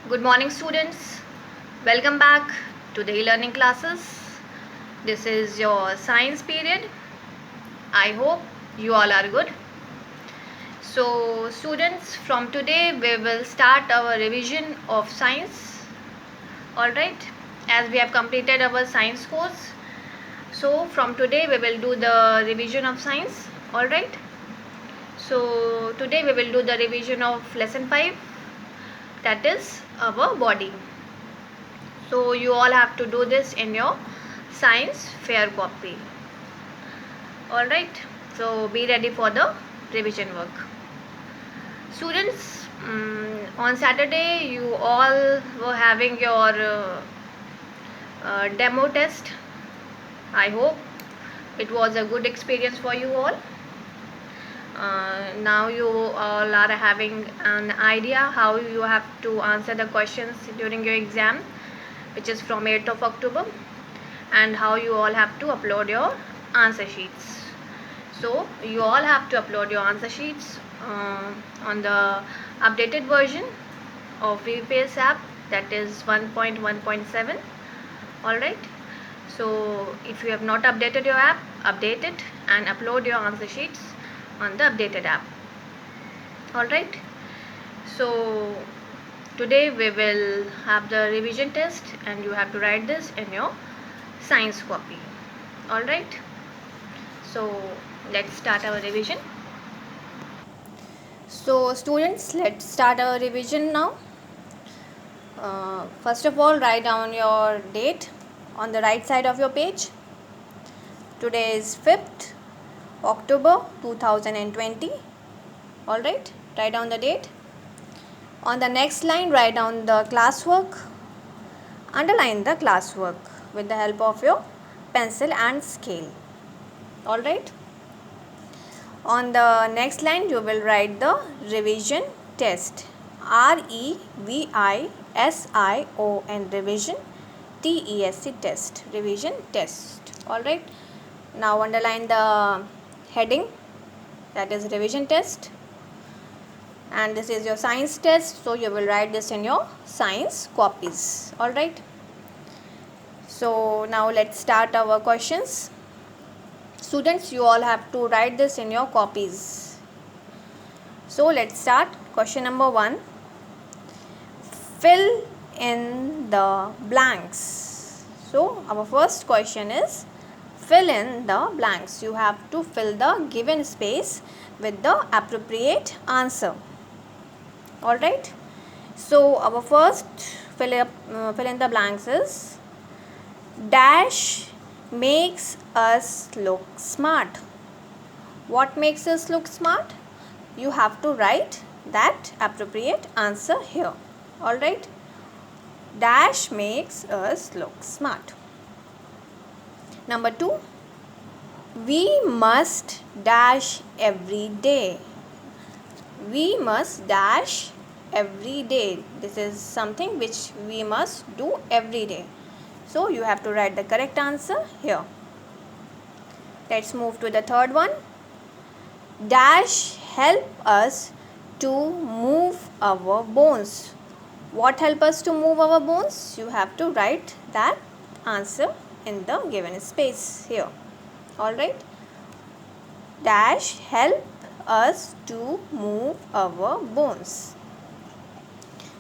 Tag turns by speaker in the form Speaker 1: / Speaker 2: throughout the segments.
Speaker 1: Good morning, students. Welcome back to the e-learning classes. This is your science period. I hope you all are good. So, students, from today we will start our revision of science. Alright, as we have completed our science course. So, from today we will do the revision of science. Alright. So, today we will do the revision of lesson 5, that is our body. So you all have to do this in your science fair copy. Alright, so be ready for the revision work. Students, on Saturday you all were having your demo test. I hope it was a good experience for you all. Now you all are having an idea how you have to answer the questions during your exam, which is from 8th of October, and how you all have to upload your answer sheets. So you all have to upload your answer sheets on the updated version of VPS app, that is 1.1.7. Alright, so if you have not updated your app, update it and upload your answer sheets on the updated app. Alright, so today we will have the revision test and you have to write this in your science copy. Alright, so let's start our revision. So students, let's start our revision now. First of all, write down your date on the right side of your page. Today is 5th October 2020. Alright, write down the date. On the next line, write down the classwork. Underline the classwork with the help of your pencil and scale. Alright. On the next line, you will write the revision test. REVISION, revision, TEST, test, revision test. Alright. Now underline the heading, that is revision test. And this is your science test, so you will write this in your science copies. Alright. So now let's start our questions. Students, you all have to write this in your copies. So let's start. Question number 1. Fill in the blanks. So our first question is fill in the blanks. You have to fill the given space with the appropriate answer. Alright. So our first fill in the blanks is dash makes us look smart. What makes us look smart? You have to write that appropriate answer here. Alright. Dash makes us look smart. Number 2. We must dash every day. We must dash every day. This is something which we must do every day. So you have to write the correct answer here. Let's move to the third one. Dash help us to move our bones. What help us to move our bones? You have to write that answer in the given space here. Alright. Dash help us to move our bones.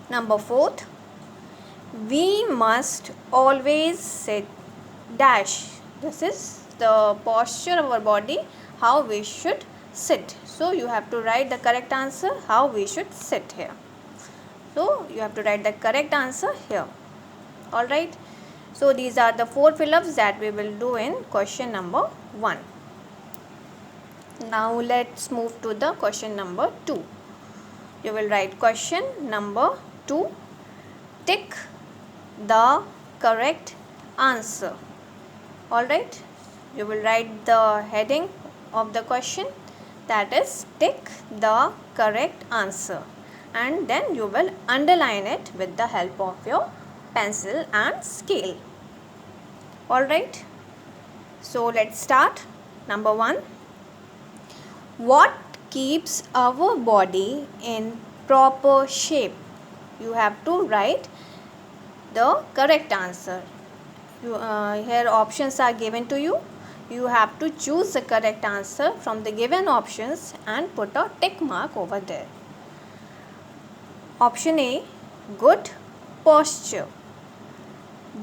Speaker 1: Number 4. We must always sit dash. This is the posture of our body, how we should sit. So you have to write the correct answer how we should sit here. So you have to write the correct answer here. Alright. So these are the 4 fill-ups that we will do in question number 1. Now let's move to the question number 2. You will write question number 2. Tick the correct answer. Alright. You will write the heading of the question, that is tick the correct answer, and then you will underline it with the help of your pencil and scale. Alright. So let's start. Number 1. What keeps our body in proper shape? you have to write the correct answer. Here options are given to you. You have to choose the correct answer from the given options and put a tick mark over there. Option A, good posture.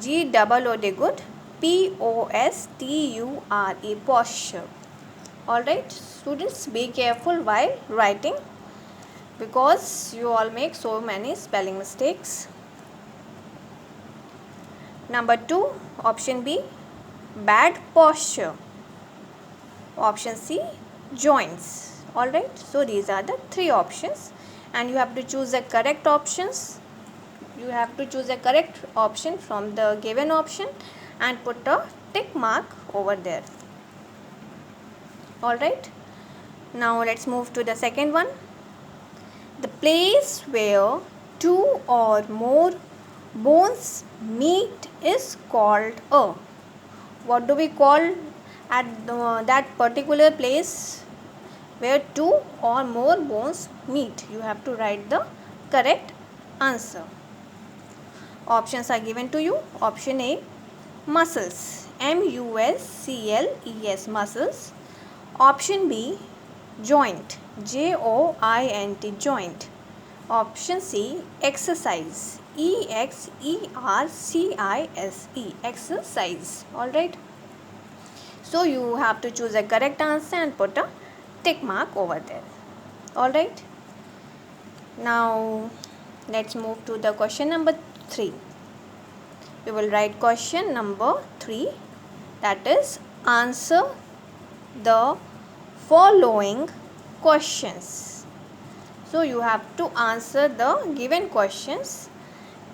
Speaker 1: G-O-O-D, good. P-O-S-T-U-R-E, posture. Alright, students, be careful while writing because you all make so many spelling mistakes. Number 2, option B, bad posture. Option C, joints. Alright, so these are the 3 options and you have to choose the correct options. You have to choose a correct option from the given option and put a tick mark over there. Alright, now let's move to the second one. The place where 2 or more bones meet is called a. What do we call at that particular place where 2 or more bones meet? You have to write the correct answer. Options are given to you. Option A, muscles. M-U-S-C-L-E-S, muscles. Option B, joint. J-O-I-N-T, joint. Option C, exercise. E-X-E-R-C-I-S-E, exercise. Alright. So you have to choose a correct answer and put a tick mark over there. Alright. Now let's move to the question number 3. We will write question number 3, that is answer the following questions. So you have to answer the given questions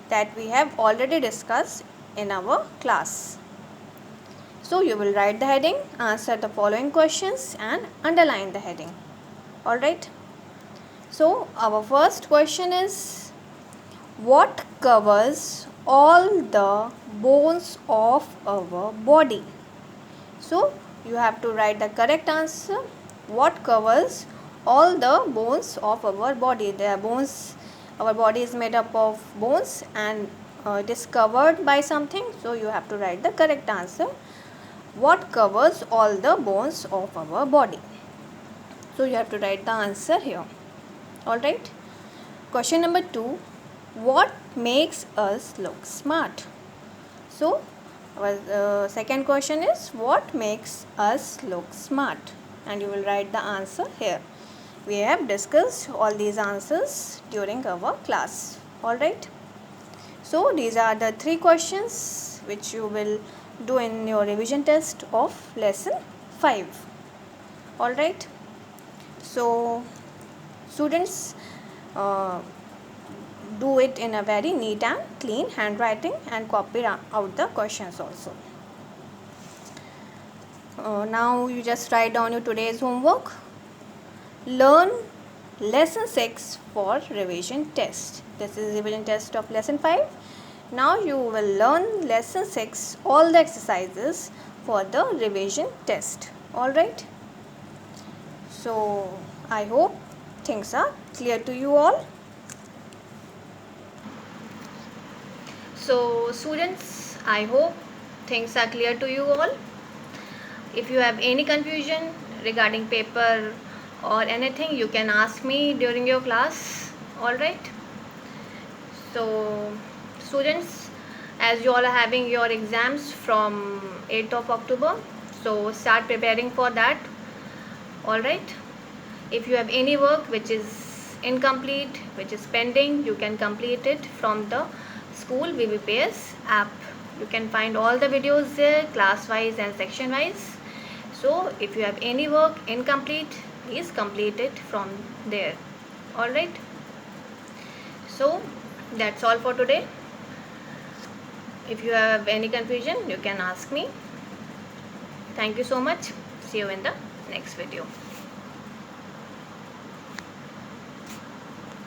Speaker 1: that we have already discussed in our class. So you will write the heading, answer the following questions and underline the heading. Alright. So our first question is, what covers all the bones of our body? So you have to write the correct answer. What covers all the bones of our body? There are bones. Our body is made up of bones and it is covered by something. So you have to write the correct answer. What covers all the bones of our body? So you have to write the answer here. Alright. Question number 2. What makes us look smart? So our second question is, what makes us look smart? And you will write the answer here. We have discussed all these answers during our class. Alright. So these are the 3 questions which you will do in your revision test of lesson 5. Alright. So students, do it in a very neat and clean handwriting and copy out the questions also. Now you just write down your today's homework. Learn lesson 6 for revision test. This is revision test of lesson 5. Now you will learn lesson 6, all the exercises for the revision test. Alright. So I hope things are clear to you all. So students, I hope things are clear to you all. If you have any confusion regarding paper or anything, you can ask me during your class. Alright. So students, as you all are having your exams from 8th of October, so start preparing for that. Alright. If you have any work which is incomplete, which is pending, you can complete it from the school VBPS app. You can find all the videos there, class wise and section wise. So if you have any work incomplete, please complete it from there. Alright. So that's all for today. If you have any confusion, you can ask me. Thank you so much. See you in the next video.